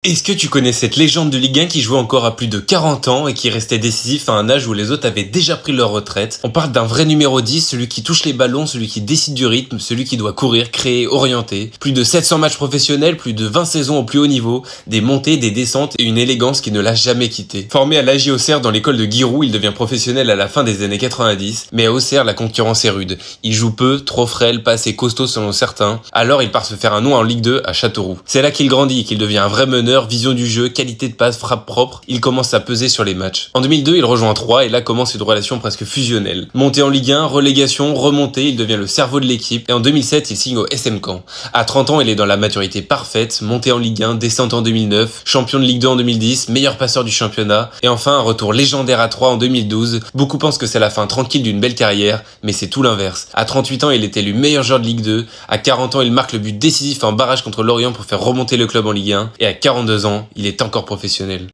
Est-ce que tu connais cette légende de Ligue 1 qui jouait encore à plus de 40 ans et qui restait décisif à un âge où les autres avaient déjà pris leur retraite? On parle d'un vrai numéro 10, celui qui touche les ballons, celui qui décide du rythme, celui qui doit courir, créer, orienter. Plus de 700 matchs professionnels, plus de 20 saisons au plus haut niveau, des montées, des descentes et une élégance qui ne l'a jamais quitté. Formé à l'AJ Auxerre dans l'école de Giroud, il devient professionnel à la fin des années 90, mais à Auxerre, la concurrence est rude. Il joue peu, trop frêle, pas assez costaud selon certains, alors il part se faire un nom en Ligue 2 à Châteauroux. C'est là qu'il grandit et qu'il devient un vrai meneur, vision du jeu, qualité de passe, frappe propre, il commence à peser sur les matchs. En 2002, il rejoint Troyes et là commence une relation presque fusionnelle. Monté en Ligue 1, relégation, remontée, il devient le cerveau de l'équipe et en 2007, il signe au SM Caen. À 30 ans, il est dans la maturité parfaite, monté en Ligue 1, descente en 2009, champion de Ligue 2 en 2010, meilleur passeur du championnat et enfin un retour légendaire à Troyes en 2012. Beaucoup pensent que c'est la fin tranquille d'une belle carrière, mais c'est tout l'inverse. À 38 ans, il est élu meilleur joueur de Ligue 2, à 40 ans, il marque le but décisif en barrage contre Lorient pour faire remonter le club en Ligue 1 et à 42 ans, il est encore professionnel.